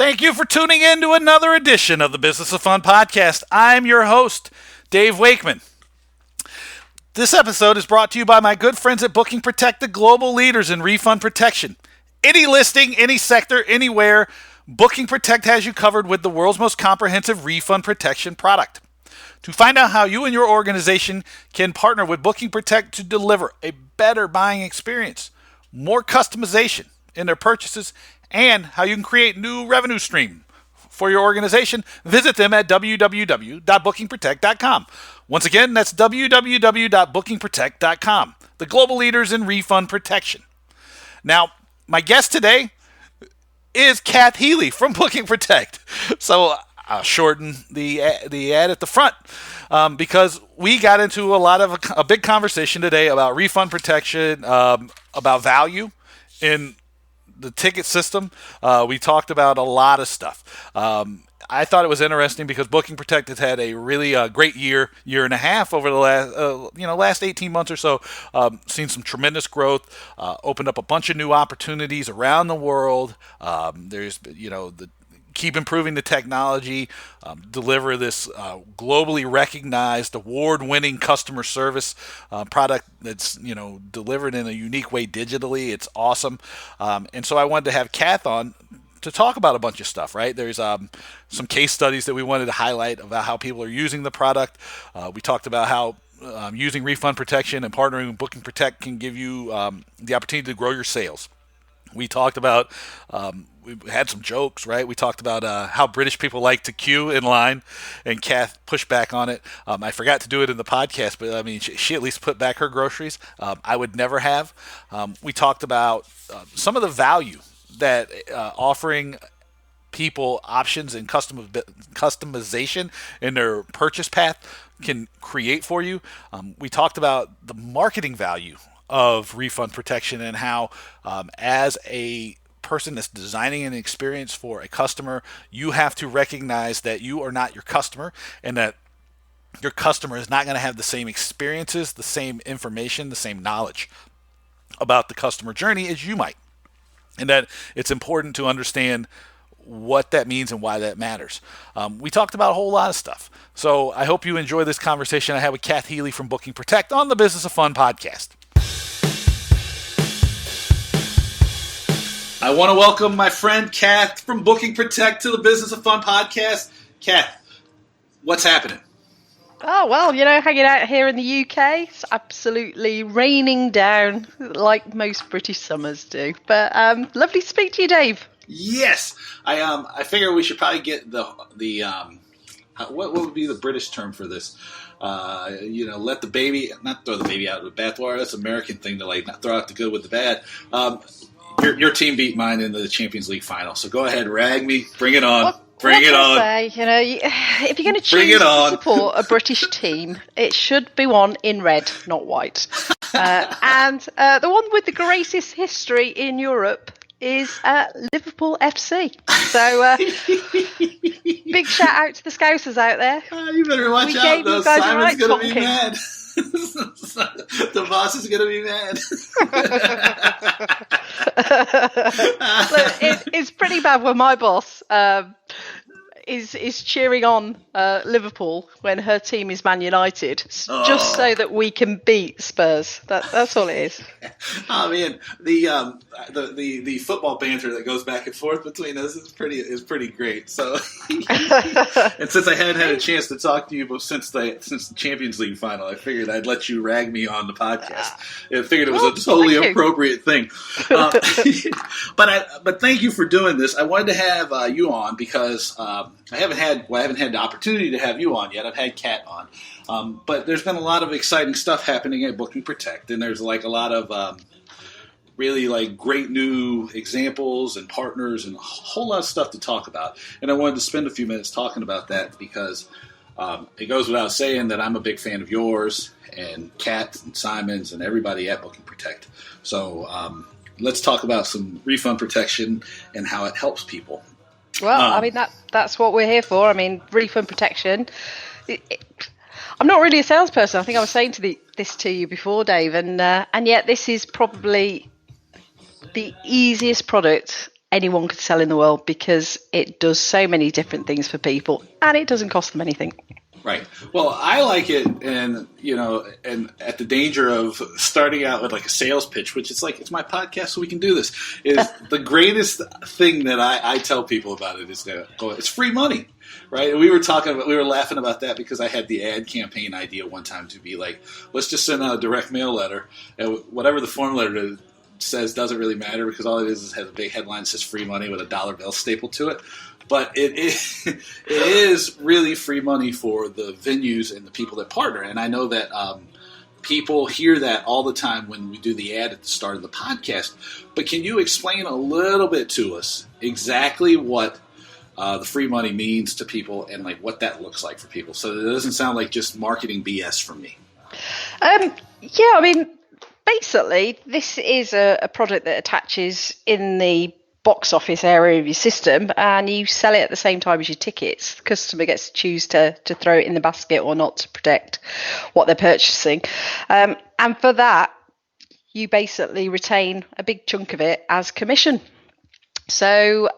Thank you for tuning in to another edition of the Business of Fun podcast. I'm your host, Dave Wakeman. This episode is brought to you by my good friends at Booking Protect, the global leaders in refund protection. Any listing, any sector, anywhere, Booking Protect has you covered with the world's most comprehensive refund protection product. To find out how you and your organization can partner with Booking Protect to deliver a better buying experience, more customization in their purchases, and how you can create new revenue stream for your organization, visit them at www.bookingprotect.com. Once again, that's www.bookingprotect.com, the global leaders in refund protection. Now, my guest today is Cath Healy from Booking Protect. So I'll shorten the ad at the front because we got into a big conversation today about refund protection, about value in the ticket system. We talked about a lot of stuff. I thought it was interesting because Booking Protect has had a really great year and a half over the last 18 months or so. Seen some tremendous growth, opened up a bunch of new opportunities around the world. There's keep improving the technology, deliver this globally recognized, award-winning customer service product that's delivered in a unique way digitally. It's awesome, and so I wanted to have Cath on to talk about a bunch of stuff, right? There's some case studies that we wanted to highlight about how people are using the product. We talked about how using refund protection and partnering with Booking Protect can give you the opportunity to grow your sales. We talked about, we had some jokes, right? We talked about how British people like to queue in line, and Cath pushed back on it. I forgot to do it in the podcast, but I mean, she at least put back her groceries. I would never have. We talked about some of the value that offering people options and customization in their purchase path can create for you. We talked about the marketing value of refund protection and how as a person that's designing an experience for a customer, you have to recognize that you are not your customer and that your customer is not going to have the same experiences, the same information, the same knowledge about the customer journey as you might. And that it's important to understand what that means and why that matters. We talked about a whole lot of stuff. So I hope you enjoy this conversation I had with Cath Healy from Booking Protect on the Business of Fun podcast. I want to welcome my friend Cath from Booking Protect to the Business of Fun podcast. Cath, what's happening? Oh, well, hanging out here in the UK, it's absolutely raining down like most British summers do. But lovely to speak to you, Dave. Yes. I figure we should probably get the what would be the British term for this? Let the baby, not throw the baby out with the bathwater. That's an American thing to not throw out the good with the bad. Your team beat mine in the Champions League final, so go ahead, rag me, bring it on. Bring it on. If you're going to choose to support a British team, it should be one in red, not white. And the one with the greatest history in Europe is Liverpool FC. So big shout out to the Scousers out there. You better watch out, though. Simon's going to be mad. The boss is going to be mad. Look, it's pretty bad when my boss is cheering on Liverpool when her team is Man United, just so that we can beat Spurs. That's all it is. Oh man, the football banter that goes back and forth between us is pretty great. So, and since I hadn't had a chance to talk to you since the Champions League final, I figured I'd let you rag me on the podcast. I figured it was a totally appropriate thing. But thank you for doing this. I wanted to have you on because I haven't had the opportunity to have you on yet. I've had Cath on. But there's been a lot of exciting stuff happening at Booking Protect, and there's a lot of really great new examples and partners and a whole lot of stuff to talk about. And I wanted to spend a few minutes talking about that because it goes without saying that I'm a big fan of yours and Cath and Simon's and everybody at Booking Protect. So let's talk about some refund protection and how it helps people. Well, that's what we're here for. Refund protection. I'm not really a salesperson. I think I was saying this to you before, Dave, and yet this is probably the easiest product anyone could sell in the world, because it does so many different things for people and it doesn't cost them anything. Right. Well, I like it, and and at the danger of starting out with like a sales pitch, which is like, it's my podcast, so we can do this. Is the greatest thing that I tell people about it is that it's free money, right? And we were laughing about that because I had the ad campaign idea one time to be like, let's just send out a direct mail letter, and whatever the form letter says doesn't really matter, because all it is has a big headline that says free money with a dollar bill stapled to it. But it is really free money for the venues and the people that partner. And I know that people hear that all the time when we do the ad at the start of the podcast. But can you explain a little bit to us exactly what the free money means to people and like what that looks like for people, so that it doesn't sound like just marketing BS from me? Yeah, I mean, basically, this is a product that attaches in the box office area of your system, and you sell it at the same time as your tickets. The customer gets to choose to throw it in the basket or not to protect what they're purchasing. And for that, you basically retain a big chunk of it as commission. So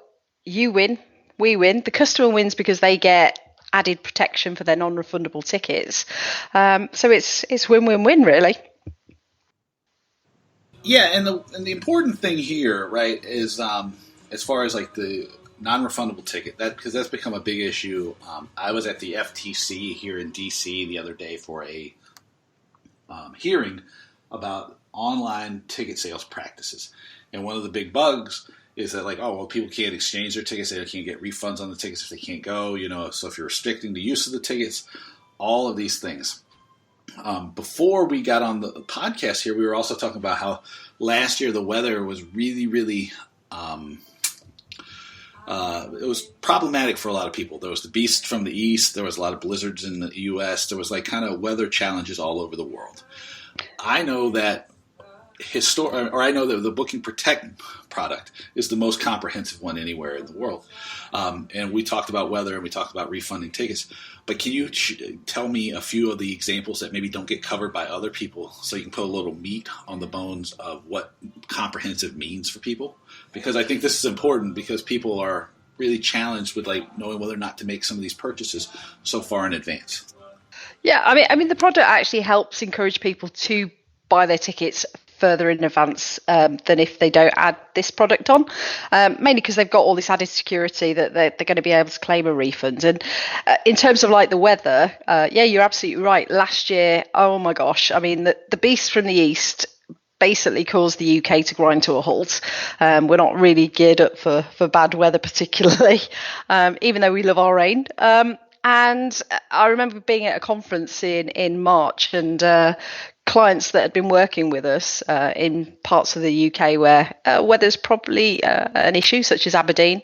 you win, we win. The customer wins because they get added protection for their non-refundable tickets. So it's win-win-win, really. Yeah, and the important thing here, right, is as far as like the non-refundable ticket, because that's become a big issue. I was at the FTC here in DC the other day for a hearing about online ticket sales practices, and one of the big bugs is that like, oh, well, people can't exchange their tickets, they can't get refunds on the tickets if they can't go, so if you're restricting the use of the tickets, all of these things. Before we got on the podcast here, we were also talking about how last year the weather was really, really, it was problematic for a lot of people. There was the beast from the east. There was a lot of blizzards in the U.S. There was like kind of weather challenges all over the world. I know that I know that the Booking Protect product is the most comprehensive one anywhere in the world. And we talked about weather and we talked about refunding tickets. But can you tell me a few of the examples that maybe don't get covered by other people, so you can put a little meat on the bones of what comprehensive means for people? Because I think this is important, because people are really challenged with like knowing whether or not to make some of these purchases so far in advance. Yeah, I mean, the product actually helps encourage people to buy their tickets further in advance than if they don't add this product on, mainly because they've got all this added security that they're going to be able to claim a refund. And in terms of like the weather, yeah, you're absolutely right. Last year, oh my gosh, I mean, the beast from the east basically caused the UK to grind to a halt. We're not really geared up for bad weather particularly, even though we love our rain. And I remember being at a conference in March, and clients that had been working with us in parts of the UK where weather's probably an issue, such as Aberdeen,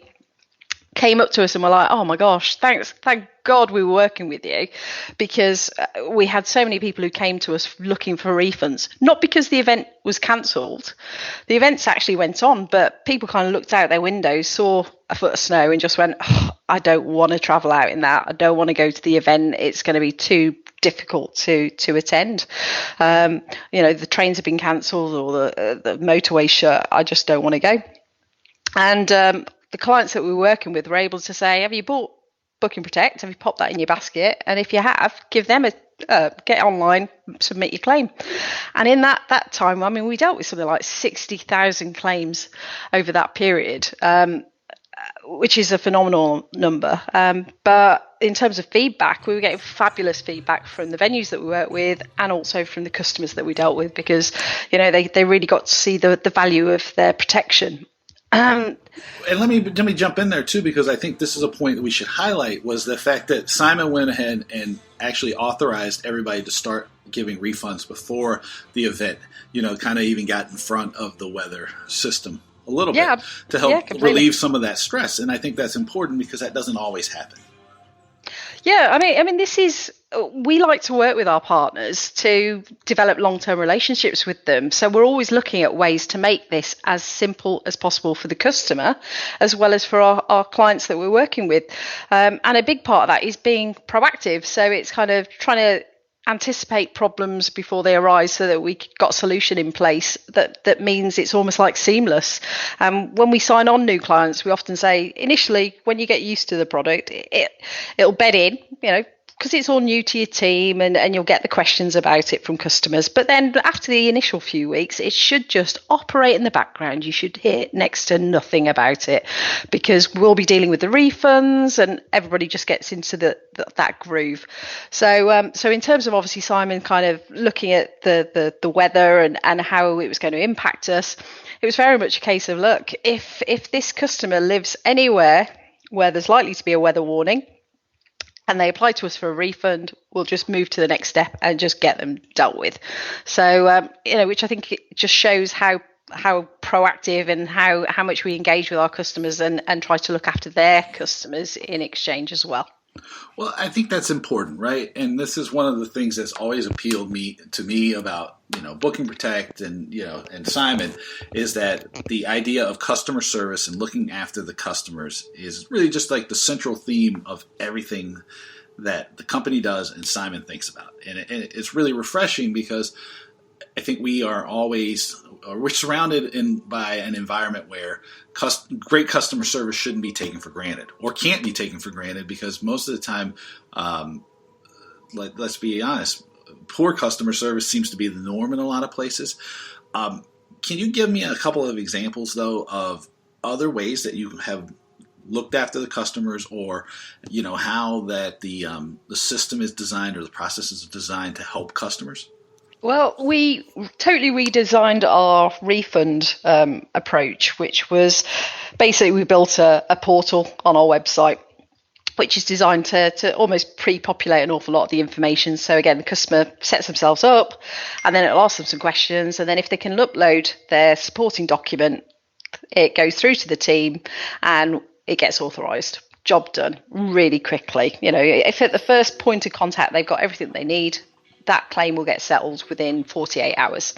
came up to us and were like, oh my gosh, thank God we were working with you, because we had so many people who came to us looking for refunds, not because the event was cancelled. The events actually went on, but people kind of looked out their windows, saw a foot of snow and just went, oh, I don't want to travel out in that. I don't want to go to the event. It's going to be too difficult to attend. The trains have been cancelled, or the motorway shut. I just don't want to go. And the clients that we were working with were able to say, have you bought Booking Protect? Have you popped that in your basket? And if you have, give them get online, submit your claim. And in that time, I mean, we dealt with something like 60,000 claims over that period, which is a phenomenal number. But in terms of feedback, we were getting fabulous feedback from the venues that we work with, and also from the customers that we dealt with, because they really got to see the value of their protection. And let me jump in there too, because I think this is a point that we should highlight, was the fact that Simon went ahead and actually authorized everybody to start giving refunds before the event, kind of even got in front of the weather system a little bit to help relieve some of that stress. And I think that's important, because that doesn't always happen. Yeah, I mean, we like to work with our partners to develop long-term relationships with them. So we're always looking at ways to make this as simple as possible for the customer, as well as for our clients that we're working with. And a big part of that is being proactive. So it's kind of trying to anticipate problems before they arise so that we got a solution in place that means it's almost like seamless. When we sign on new clients, we often say initially, when you get used to the product, it'll bed in, because it's all new to your team, and you'll get the questions about it from customers. But then after the initial few weeks, it should just operate in the background. You should hear next to nothing about it, because we'll be dealing with the refunds and everybody just gets into that groove. So in terms of obviously Simon kind of looking at the weather and how it was going to impact us, it was very much a case of, look, if this customer lives anywhere where there's likely to be a weather warning, and they apply to us for a refund, we'll just move to the next step and just get them dealt with. So, which I think it just shows how proactive and how much we engage with our customers and try to look after their customers in exchange as well. Well, I think that's important, right? And this is one of the things that's always appealed to me about, Booking Protect and Simon, is that the idea of customer service and looking after the customers is really just like the central theme of everything that the company does and Simon thinks about. And it's really refreshing, because I think we're surrounded by an environment where great customer service shouldn't be taken for granted, or can't be taken for granted, because most of the time, let's be honest, poor customer service seems to be the norm in a lot of places. Can you give me a couple of examples, though, of other ways that you have looked after the customers, or how that the system is designed or the process is designed to help customers? Well, we totally redesigned our refund approach, which was basically we built a portal on our website, which is designed to almost pre-populate an awful lot of the information. So again, the customer sets themselves up, and then it'll ask them some questions. And then if they can upload their supporting document, it goes through to the team and it gets authorised. Job done really quickly. If at the first point of contact they've got everything they need, that claim will get settled within 48 hours.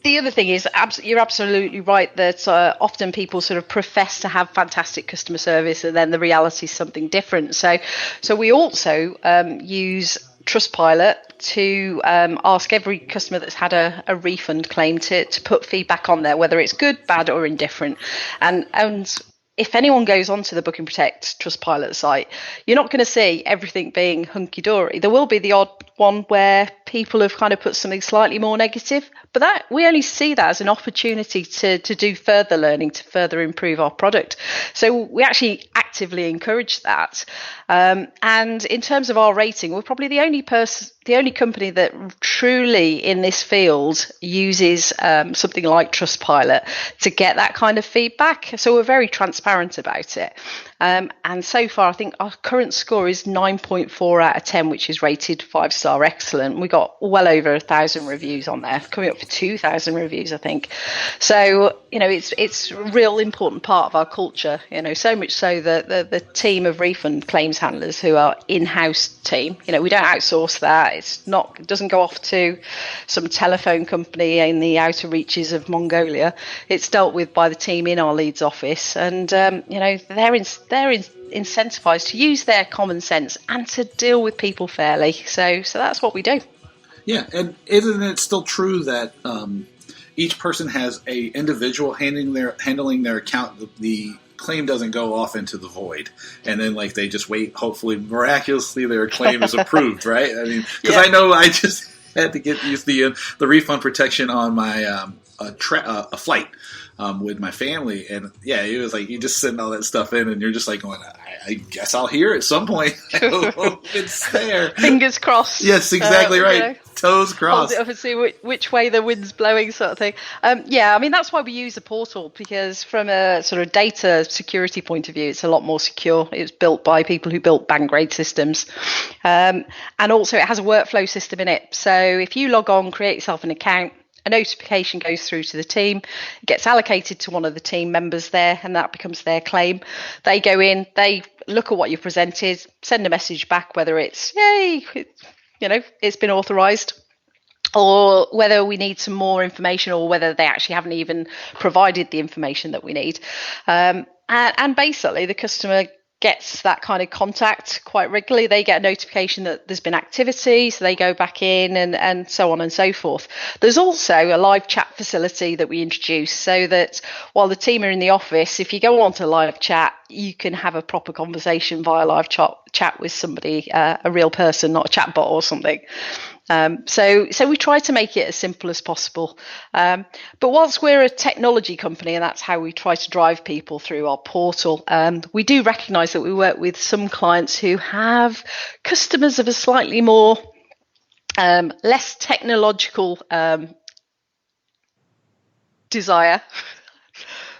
The other thing is, you're absolutely right that often people sort of profess to have fantastic customer service, and then the reality is something different. So we also use Trustpilot to ask every customer that's had a refund claim to put feedback on there, whether it's good, bad, or indifferent. And if anyone goes onto the Booking Protect Trustpilot site, you're not going to see everything being hunky-dory. There will be the odd one where people have kind of put something slightly more negative, but that we only see that as an opportunity to do further learning, to further improve our product. So we actually actively encourage that. And in terms of our rating, we're probably the only company that truly in this field uses something like Trustpilot to get that kind of feedback. So we're very transparent about it. And so far, I think our current score is 9.4 out of 10, which is rated 5-star excellent. We got well over 1,000 reviews on there, coming up for 2,000 reviews, I think. So, it's a real important part of our culture, so much so that the team of refund claims handlers who are in-house team, we don't outsource that. It doesn't go off to some telephone company in the outer reaches of Mongolia. It's dealt with by the team in our Leeds office, and they're incentivized to use their common sense and to deal with people fairly. So that's what we do. Yeah, and isn't it still true that each person has a individual handling their account? The claim doesn't go off into the void, and then they just wait. Hopefully, miraculously, their claim is approved, right? I mean, because I know I just had to use the refund protection on my a flight with my family, and it was like you just send all that stuff in, and you're just like going, I guess I'll hear at some point. I hope it's there. Fingers crossed. Yes, exactly right. Toes crossed. Hold it up and see which way the wind's blowing, sort of thing. I mean, that's why we use the portal, because from a sort of data security point of view, it's a lot more secure. It was built by people who built Bangrade systems. And also it has a workflow system in it. So if you log on, create yourself an account, a notification goes through to the team, it gets allocated to one of the team members there, and that becomes their claim. They go in, they look at what you've presented, send a message back, whether it's, yay, it's been authorised, or whether we need some more information, or whether they actually haven't even provided the information that we need. And basically the customer gets that kind of contact quite regularly. They get a notification that there's been activity, so they go back in and so on and so forth. There's also a live chat facility that we introduce so that while the team are in the office, if you go on to live chat, you can have a proper conversation via live chat with somebody, a real person, not a chat bot or something. So we try to make it as simple as possible. But whilst we're a technology company, and that's how we try to drive people through our portal, we do recognise that we work with some clients who have customers of a slightly more less technological desire.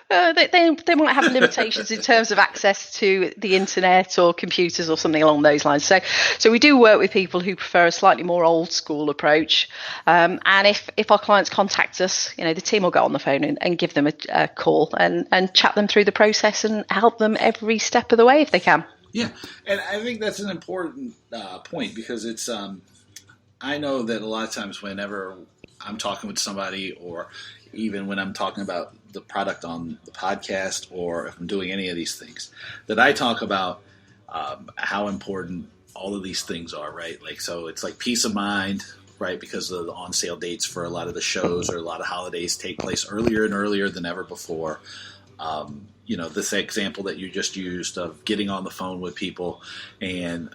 They might have limitations in terms of access to the internet or computers or something along those lines. So we do work with people who prefer a slightly more old school approach. And if our clients contact us, the team will go on the phone and give them a call and chat them through the process and help them every step of the way if they can. Yeah, and I think that's an important point because it's I know that a lot of times whenever I'm talking with somebody or even when I'm talking about the product on the podcast or if I'm doing any of these things, that I talk about how important all of these things are, right? Like, so it's like peace of mind, right? Because of the on sale dates for a lot of the shows or a lot of holidays take place earlier and earlier than ever before. This example that you just used of getting on the phone with people and,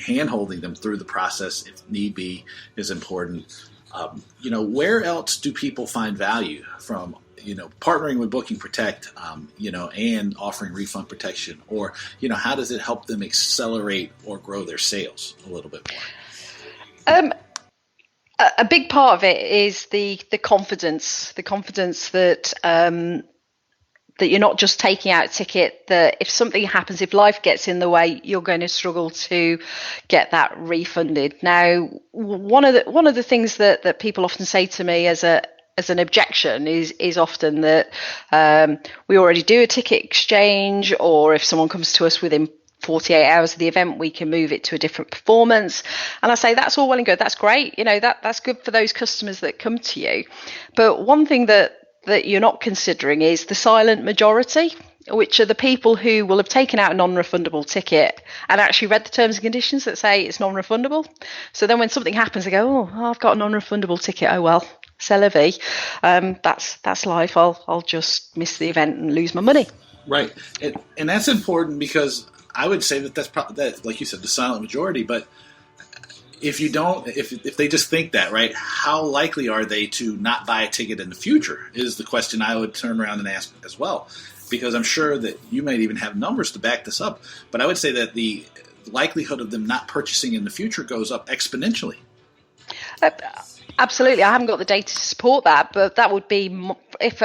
hand holding them through the process if need be is important. Where else do people find value from, partnering with Booking Protect, and offering refund protection? Or, how does it help them accelerate or grow their sales a little bit more? A big part of it is the confidence that that you're not just taking out a ticket, that if something happens, if life gets in the way, you're going to struggle to get that refunded. Now, one of the things that people often say to me as an objection is often that we already do a ticket exchange, or if someone comes to us within 48 hours of the event, we can move it to a different performance. And I say that's all well and good. That's great. That's good for those customers that come to you. But one thing that you're not considering is the silent majority, which are the people who will have taken out a non-refundable ticket and actually read the terms and conditions that say it's non-refundable. So then when something happens, they go, oh, I've got a non-refundable ticket. Oh, well, c'est la vie. That's life. I'll just miss the event and lose my money. Right. And that's important because I would say that's probably, like you said, the silent majority. But if they just think that, right, how likely are they to not buy a ticket in the future is the question I would turn around and ask as well. Because I'm sure that you might even have numbers to back this up. But I would say that the likelihood of them not purchasing in the future goes up exponentially. Absolutely, I haven't got the data to support that, but that would be if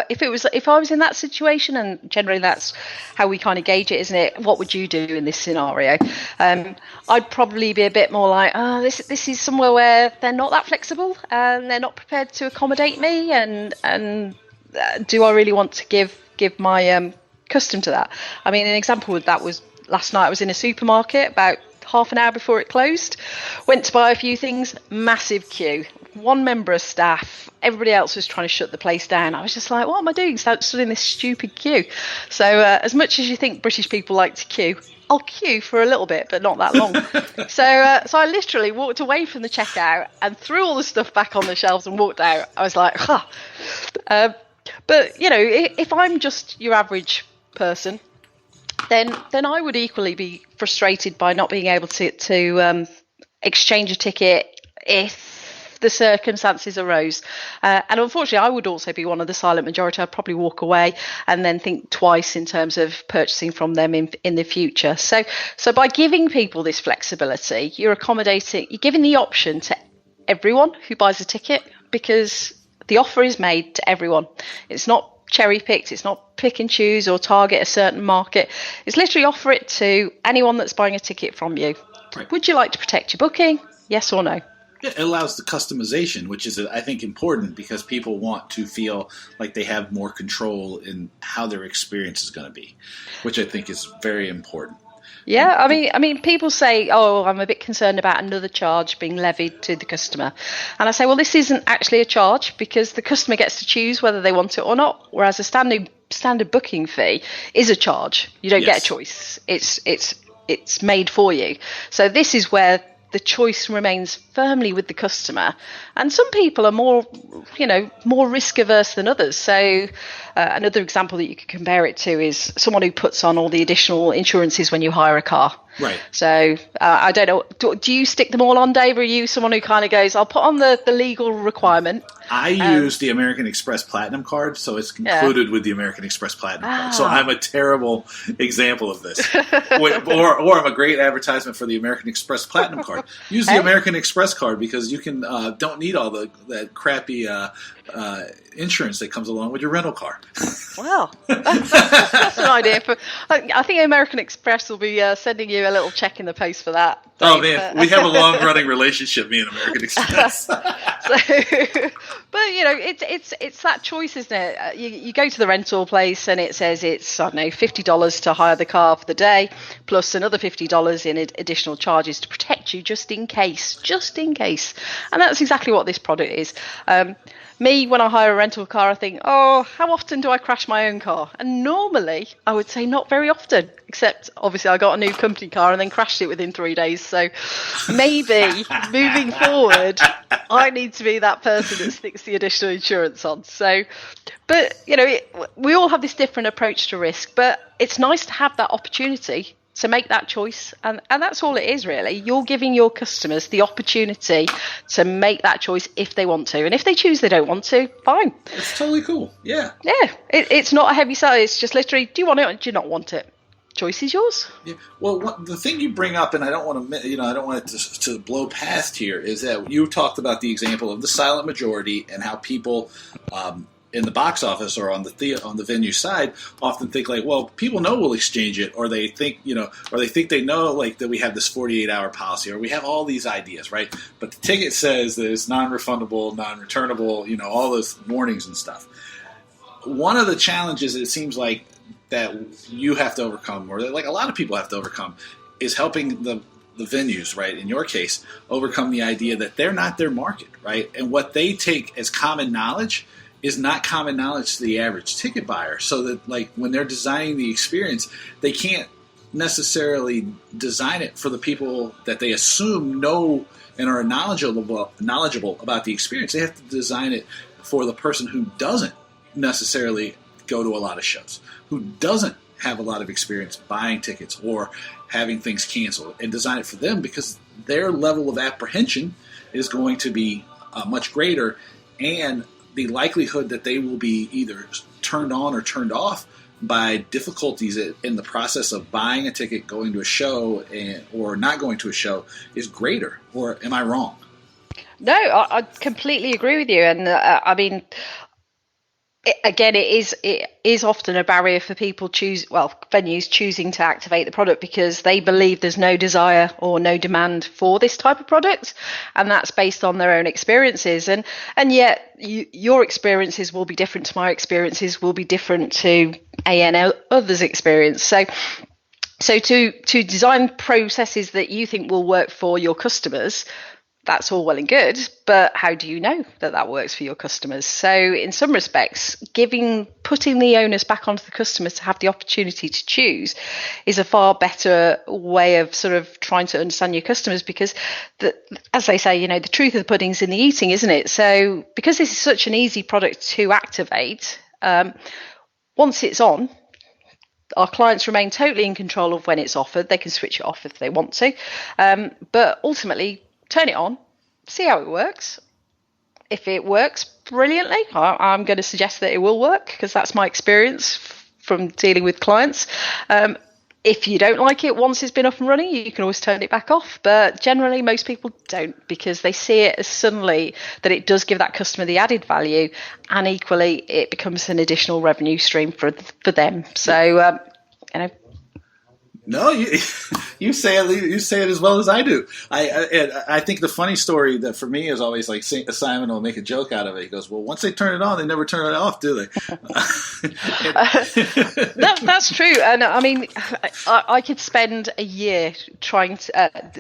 I was in that situation, and generally that's how we kind of gauge it, isn't it? What would you do in this scenario? I'd probably be a bit more like, oh, this is somewhere where they're not that flexible and they're not prepared to accommodate me, and do I really want to give my custom to that? I mean, an example of that was last night. I was in a supermarket about half an hour before it closed, went to buy a few things, massive queue, one member of staff, everybody else was trying to shut the place down. I was just like, what am I doing? Stood in this stupid queue. So as much as you think British people like to queue, I'll queue for a little bit, but not that long. So I literally walked away from the checkout and threw all the stuff back on the shelves and walked out. I was like, huh. But if I'm just your average person, then I would equally be frustrated by not being able to exchange a ticket if the circumstances arose. And unfortunately, I would also be one of the silent majority. I'd probably walk away and then think twice in terms of purchasing from them in the future. So by giving people this flexibility, you're giving the option to everyone who buys a ticket, because the offer is made to everyone. It's not cherry picked, it's not pick and choose or target a certain market. It's literally offer it to anyone that's buying a ticket from you. Right. Would you like to protect your booking? Yes or no? It allows the customization, which is, I think, important because people want to feel like they have more control in how their experience is going to be, which I think is very important. Yeah, I mean, people say, "Oh, I'm a bit concerned about another charge being levied to the customer," and I say, "Well, this isn't actually a charge because the customer gets to choose whether they want it or not. Whereas a standard booking fee is a charge. You don't get a choice. It's made for you. So this is where the choice remains firmly with the customer. And some people are more risk averse than others. So another example that you could compare it to is someone who puts on all the additional insurances when you hire a car. Right. So I don't know. Do you stick them all on, Dave? Or are you someone who kind of goes, I'll put on the legal requirement? I use the American Express Platinum card, so it's included with the American Express Platinum card. So I'm a terrible example of this. or I'm a great advertisement for the American Express Platinum card. Use the American Express card because you can don't need all that crappy insurance that comes along with your rental car. Wow, that's an idea. I think American Express will be sending you a little check in the post for that, Dave. Oh man, we have a long-running relationship, me and American Express. But it's that choice, isn't it? You go to the rental place and it says it's, I don't know, $50 to hire the car for the day, plus another $50 in additional charges to protect you just in case. And that's exactly what this product is. Me, when I hire a rental car, I think, oh, how often do I crash my own car? And normally, I would say not very often, except obviously I got a new company car and then crashed it within 3 days. So maybe moving forward, I need to be that person that sticks the additional insurance on. So, but, we all have this different approach to risk, but it's nice to have that opportunity to make that choice, and that's all it is really. You're giving your customers the opportunity to make that choice if they want to, and if they choose they don't want to, fine. It's totally cool. Yeah. It's not a heavy sell. It's just literally, do you want it or do you not want it? Choice is yours. Yeah. Well, the thing you bring up, and I don't want to, I don't want it to blow past here, is that you talked about the example of the silent majority and how people in the box office or on the venue side often think like, well, people know we'll exchange it, or they think they know like that we have this 48-hour policy, or we have all these ideas, right? But the ticket says that it's non-refundable, non-returnable, all those warnings and stuff. One of the challenges it seems like that you have to overcome, or that like a lot of people have to overcome, is helping the venues, right, in your case, overcome the idea that they're not their market, right? And what they take as common knowledge is not common knowledge to the average ticket buyer. So that like when they're designing the experience, they can't necessarily design it for the people that they assume know and are knowledgeable about the experience. They have to design it for the person who doesn't necessarily go to a lot of shows, who doesn't have a lot of experience buying tickets or having things canceled, and design it for them because their level of apprehension is going to be much greater, and the likelihood that they will be either turned on or turned off by difficulties in the process of buying a ticket, going to a show, or not going to a show is greater. Or am I wrong? No, I completely agree with you. And I mean, it is often a barrier for people venues choosing to activate the product because they believe there's no desire or no demand for this type of product, and that's based on their own experiences. And yet your experiences will be different to my experiences, will be different to AN others' experience. So to design processes that you think will work for your customers, that's all well and good, but how do you know that works for your customers? So in some respects, putting the onus back onto the customers to have the opportunity to choose is a far better way of sort of trying to understand your customers, because as they say, the truth of the pudding's in the eating, isn't it? So because this is such an easy product to activate, once it's on, our clients remain totally in control of when it's offered. They can switch it off if they want to, but ultimately, turn it on, see how it works. If it works brilliantly, I'm going to suggest that it will work because that's my experience from dealing with clients. If you don't like it once it's been up and running, you can always turn it back off. But generally, most people don't, because they see it as suddenly that it does give that customer the added value, and equally it becomes an additional revenue stream for them. So, No, you say it. You say it as well as I do. I think the funny story that for me is always like Simon will make a joke out of it. He goes, "Well, once they turn it on, they never turn it off, do they?" That's true. And I mean, I could spend a year trying to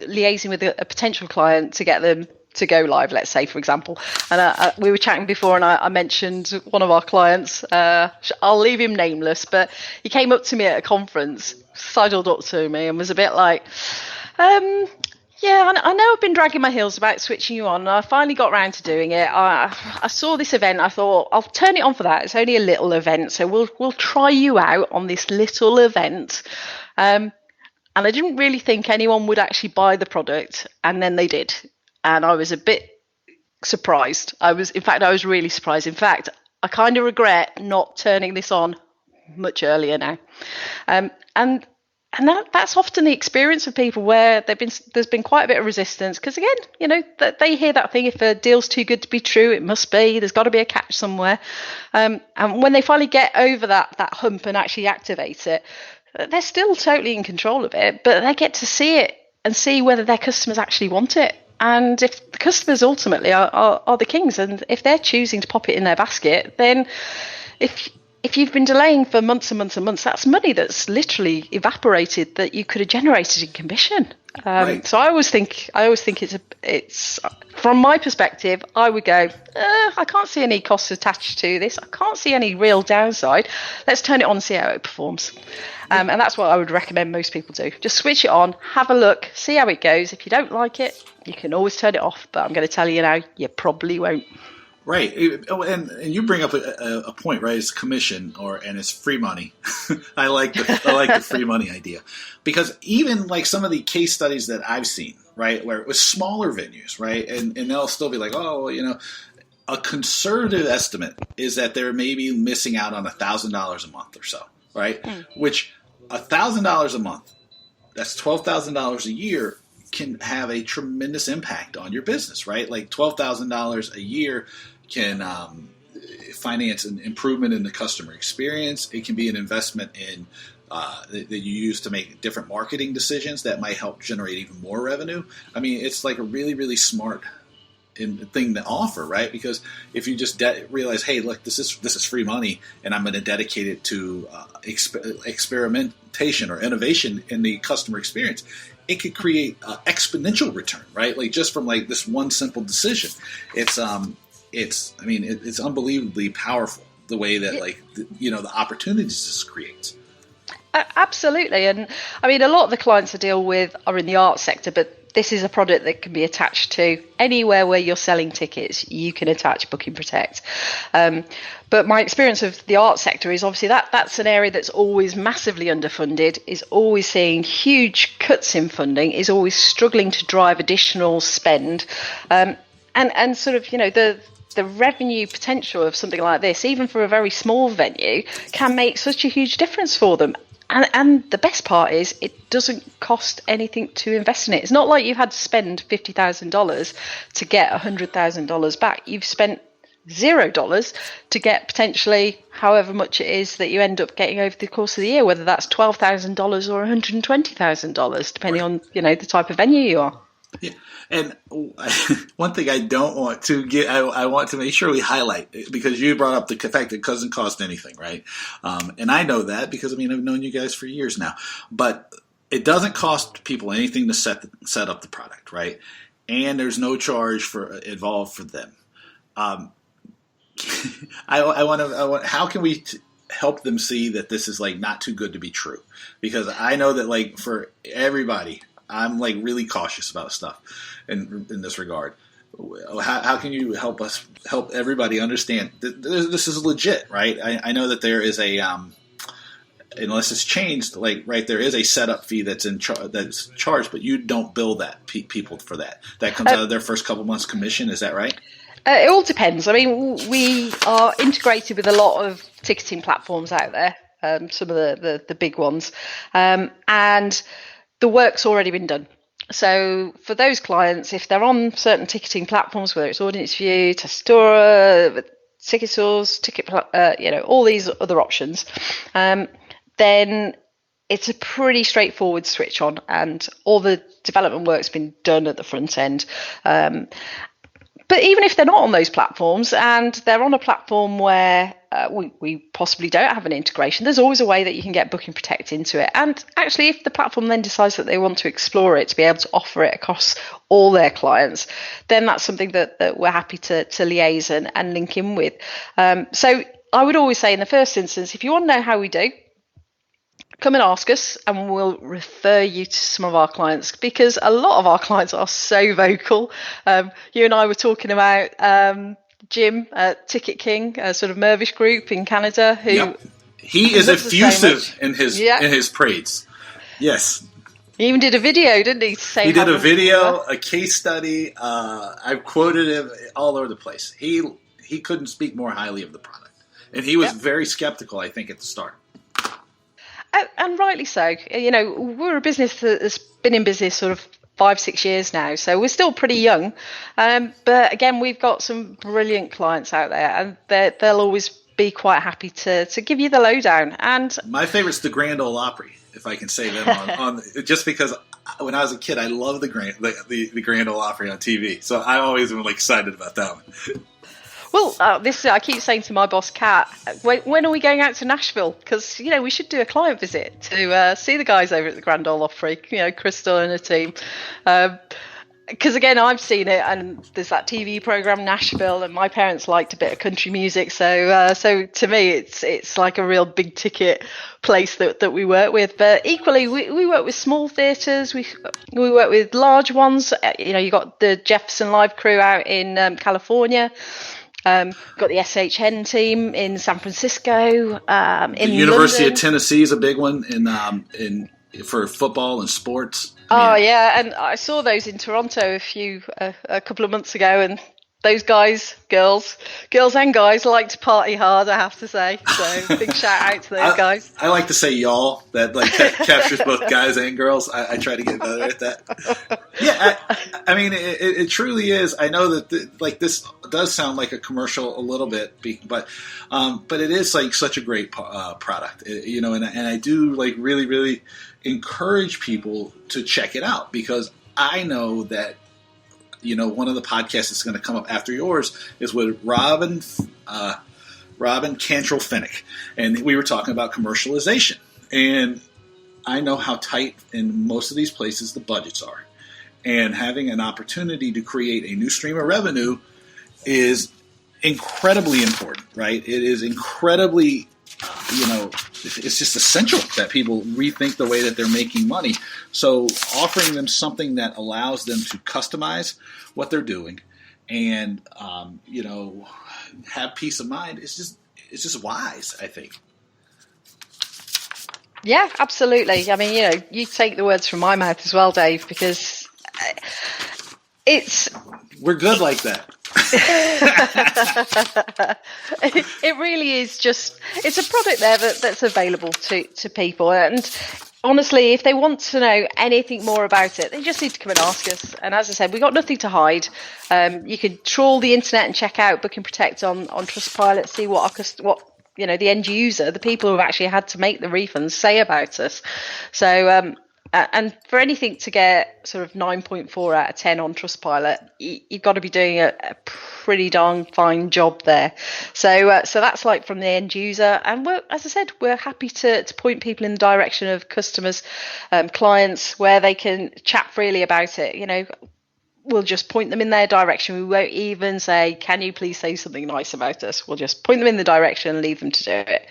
liaising with a potential client to get them to go live, let's say, for example. And we were chatting before, and I mentioned one of our clients. I'll leave him nameless, but he came up to me at a conference, sidled up to me, and was a bit like, yeah, I know I've been dragging my heels about switching you on, and I finally got around to doing it. I saw this event. I thought, I'll turn it on for that. It's only a little event, so we'll try you out on this little event. And I didn't really think anyone would actually buy the product, and then they did. And I was a bit surprised. I was really surprised. In fact, I kind of regret not turning this on much earlier now. And that's often the experience of people where there's been quite a bit of resistance because, again, they hear that thing, if a deal's too good to be true, it must be. There's got to be a catch somewhere. And when they finally get over that hump and actually activate it, they're still totally in control of it, but they get to see it and see whether their customers actually want it. And if the customers ultimately are the kings, and if they're choosing to pop it in their basket, then if you've been delaying for months and months and months, that's money that's literally evaporated that you could have generated in commission. Right. So I always think it's from my perspective, I would go, I can't see any costs attached to this. I can't see any real downside. Let's turn it on and see how it performs. And that's what I would recommend most people do. Just switch it on, have a look, see how it goes. If you don't like it, you can always turn it off. But I'm going to tell you now, you probably won't. Right, and you bring up a point, right? It's commission, and it's free money. I like the free money idea, because even like some of the case studies that I've seen, right, where it was smaller venues, right, and they'll still be like, oh, a conservative estimate is that they're maybe missing out on $1,000 a month or so, right? Which $1,000 a month, that's $12,000 a year, can have a tremendous impact on your business, right? Like $12,000 a year can finance an improvement in the customer experience. It can be an investment in that you use to make different marketing decisions that might help generate even more revenue. I mean, it's like a really, really smart thing to offer, right? Because if you just realize, hey, look, this is free money, and I'm going to dedicate it to experimentation or innovation in the customer experience, it could create exponential return, right? Like just from like this one simple decision. It's unbelievably powerful the way that the opportunities this creates. Absolutely. And I mean, a lot of the clients I deal with are in the art sector, but this is a product that can be attached to anywhere where you're selling tickets. You can attach Booking Protect. But my experience of the art sector is obviously that's an area that's always massively underfunded, is always seeing huge cuts in funding, is always struggling to drive additional spend. And sort of, the revenue potential of something like this, even for a very small venue, can make such a huge difference for them. And the best part is it doesn't cost anything to invest in it. It's not like you've had to spend $50,000 to get $100,000 back. You've spent $0 to get potentially however much it is that you end up getting over the course of the year, whether that's $12,000 or $120,000, depending on the type of venue you are. Yeah. And one thing I don't want to get, I want to make sure we highlight, because you brought up the fact that it doesn't cost anything, right? And I know that because, I've known you guys for years now. But it doesn't cost people anything to set up the product, right? And there's no charge involved for them. I want. How can we help them see that this is like not too good to be true? Because I know that like for everybody, I'm like really cautious about stuff in this regard. How can you help everybody understand that this is legit, right? I know that there is a unless it's changed, like right, there is a setup fee that's that's charged, but you don't bill that people for that. That comes out of their first couple months' commission. Is that right? It all depends. I mean, we are integrated with a lot of ticketing platforms out there, some of the big ones, and the work's already been done. So for those clients, if they're on certain ticketing platforms, whether it's Audience View, Testora, Ticket Source, all these other options, then it's a pretty straightforward switch on, and all the development work's been done at the front end. But even if they're not on those platforms and they're on a platform where we possibly don't have an integration, there's always a way that you can get Booking Protect into it. And actually, if the platform then decides that they want to explore it to be able to offer it across all their clients, then that's something that we're happy to liaise and link in with. So I would always say in the first instance, if you want to know how we do, come and ask us and we'll refer you to some of our clients, because a lot of our clients are so vocal. You and I were talking about Jim at Ticket King, a sort of Mervish group in Canada, who he is effusive in his praise. Yes. He even did a video, didn't he? He did a video, a case study. I've quoted him all over the place. He couldn't speak more highly of the product. And he was very skeptical, I think, at the start. And rightly so. You know, we're a business that's been in business sort of 5-6 years now, so we're still pretty young. But again, we've got some brilliant clients out there, and they'll always be quite happy to give you the lowdown. And my favorite's the Grand Ole Opry, if I can say them on just because when I was a kid, I loved the Grand Ole Opry on TV, so I always am excited about that one. Well, I keep saying to my boss, Kat, when are we going out to Nashville? Because, you know, we should do a client visit to see the guys over at the Grand Ole Opry, you know, Crystal and her team. Because, again, I've seen it, and there's that TV program, Nashville, and my parents liked a bit of country music. So to me, it's like a real big ticket place that we work with. But equally, we work with small theatres. We work with large ones. You know, you got the Jefferson Live crew out in California. Got the SHN team in San Francisco. In the University London. of Tennessee is a big one in for football and sports. And I saw those in Toronto a couple of months ago, and those guys, girls and guys like to party hard, I have to say. So big shout out to those guys. I like to say y'all. That captures both guys and girls. I try to get better at that. Yeah, I mean, it truly is. I know that this does sound like a commercial a little bit, but it is such a great product, you know. And I do really, really encourage people to check it out, because I know that, you know, one of the podcasts that's going to come up after yours is with Robin Cantrell-Finnick, and we were talking about commercialization. And I know how tight in most of these places the budgets are, and having an opportunity to create a new stream of revenue is incredibly important, right? It is incredibly, you know, it's just essential that people rethink the way that they're making money. So offering them something that allows them to customize what they're doing and, you know, have peace of mind, it's just wise, I think. Yeah, absolutely. I mean, you know, you take the words from my mouth as well, Dave, because we're good like that. It really is it's a product there that's available to people, and honestly, if they want to know anything more about it, they just need to come and ask us. And as I said, we've got nothing to hide. You can trawl the internet and check out Booking Protect on Trustpilot, see what you know, the end user, the people who have actually had to make the refunds, say about us. So and for anything to get sort of 9.4 out of 10 on Trustpilot, you've got to be doing a pretty darn fine job there. So that's from the end user. And as I said, we're happy to point people in the direction of customers, clients, where they can chat freely about it. You know, we'll just point them in their direction. We won't even say, can you please say something nice about us? We'll just point them in the direction and leave them to do it.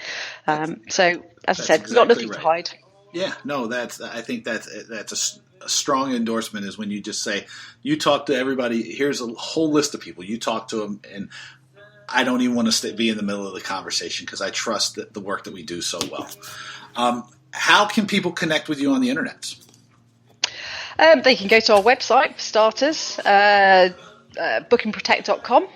So as I said, we've got nothing to hide. Yeah, no, I think that's a strong endorsement, is when you just say, you talk to everybody, here's a whole list of people, you talk to them, and I don't even want to be in the middle of the conversation, because I trust the work that we do so well. How can people connect with you on the internet? They can go to our website, for starters, bookingprotect.com.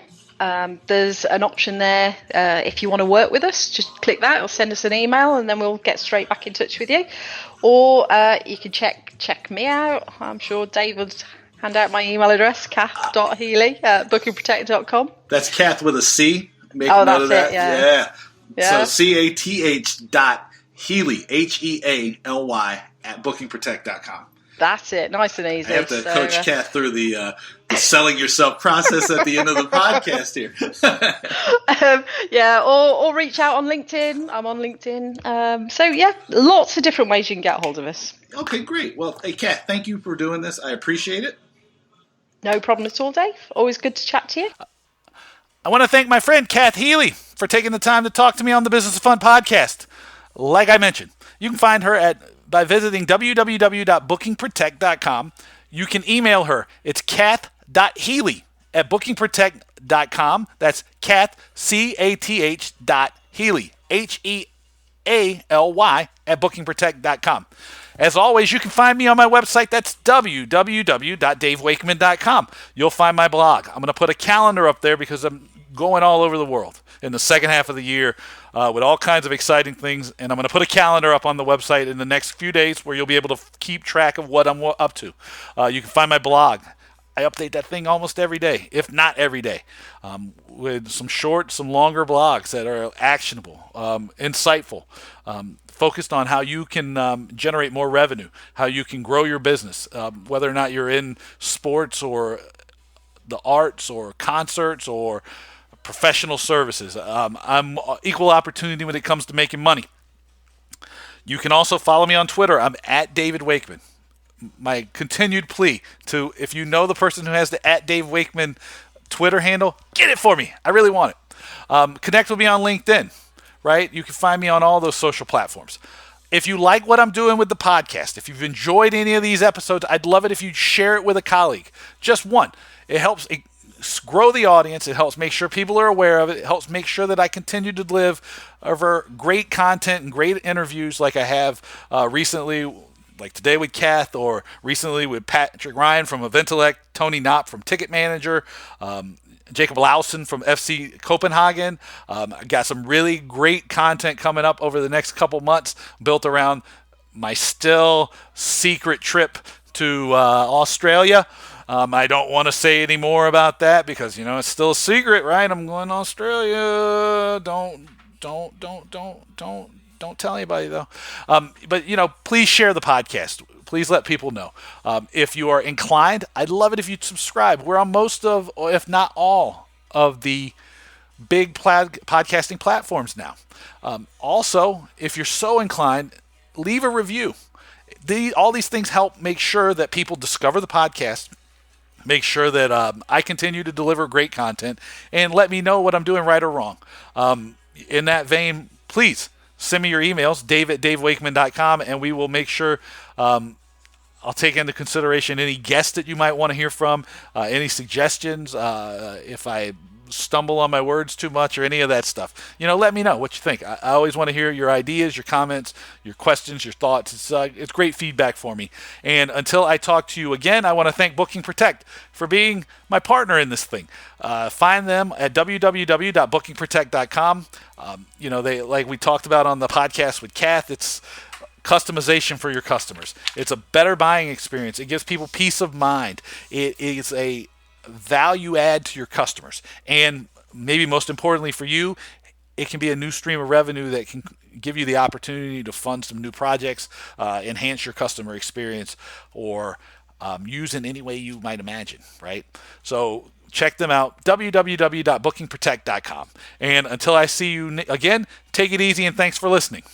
There's an option there. If you want to work with us, just click that or send us an email, and then we'll get straight back in touch with you. Or you can check me out. I'm sure Dave would hand out my email address, cath.healy at bookingprotect.com. That's Cath with a C. Make note of that. Yeah. So CATH Healy, Healy, at bookingprotect.com. That's it. Nice and easy. I have to coach Cath through the selling yourself process at the end of the podcast here. Or reach out on LinkedIn. I'm on LinkedIn. Lots of different ways you can get a hold of us. Okay, great. Well, hey, Cath, thank you for doing this. I appreciate it. No problem at all, Dave. Always good to chat to you. I want to thank my friend Cath Healy for taking the time to talk to me on the Business of Fun podcast. Like I mentioned, you can find her by visiting www.bookingprotect.com. You can email her. It's cath.healy at bookingprotect.com. That's Cath, C-A-T-H Healy, Healy at bookingprotect.com. As always, you can find me on my website. That's www.davewakeman.com. You'll find my blog. I'm going to put a calendar up there because I'm going all over the world in the second half of the year with all kinds of exciting things. And I'm going to put a calendar up on the website in the next few days where you'll be able to keep track of what I'm up to. You can find my blog. I update that thing almost every day, if not every day, with some short, some longer blogs that are actionable, insightful, focused on how you can generate more revenue, how you can grow your business, whether or not you're in sports or the arts or concerts or professional services. I'm equal opportunity when it comes to making money. You can also follow me on Twitter. I'm at David Wakeman. My continued plea to, if you know the person who has the at Dave Wakeman Twitter handle, get it for me. I really want it. Connect with me on LinkedIn, right? You can find me on all those social platforms. If you like what I'm doing with the podcast, if you've enjoyed any of these episodes, I'd love it if you'd share it with a colleague. Just one. It helps grow the audience. It helps make sure people are aware of it. It helps make sure that I continue to deliver great content and great interviews like I have recently, like today with Cath, or recently with Patrick Ryan from Eventellect, Tony Knopp from Ticket Manager, Jacob Lausen from FC Copenhagen. I got some really great content coming up over the next couple months built around my still secret trip to Australia. I don't want to say any more about that because, it's still a secret, right? I'm going to Australia. Don't tell anybody, though. But please share the podcast. Please let people know. If you are inclined, I'd love it if you'd subscribe. We're on most of, or if not all, of the big podcasting platforms now. Also, if you're so inclined, leave a review. All these things help make sure that people discover the podcast, make sure that I continue to deliver great content, and let me know what I'm doing right or wrong. In that vein, please send me your emails, dave@davewakeman.com, and we will make sure I'll take into consideration any guests that you might want to hear from, any suggestions, if I stumble on my words too much or any of that stuff. Let me know what you think. I always want to hear your ideas, your comments, your questions, your thoughts. It's great feedback for me. And until I talk to you again, I want to thank Booking Protect for being my partner in this thing. Find them at www.bookingprotect.com. They, like we talked about on the podcast with Cath, it's customization for your customers. It's a better buying experience. It gives people peace of mind. It is a value add to your customers, and maybe most importantly for you, it can be a new stream of revenue that can give you the opportunity to fund some new projects, enhance your customer experience, or use in any way you might imagine, right? So check them out, www.bookingprotect.com. And until I see you again, take it easy and thanks for listening.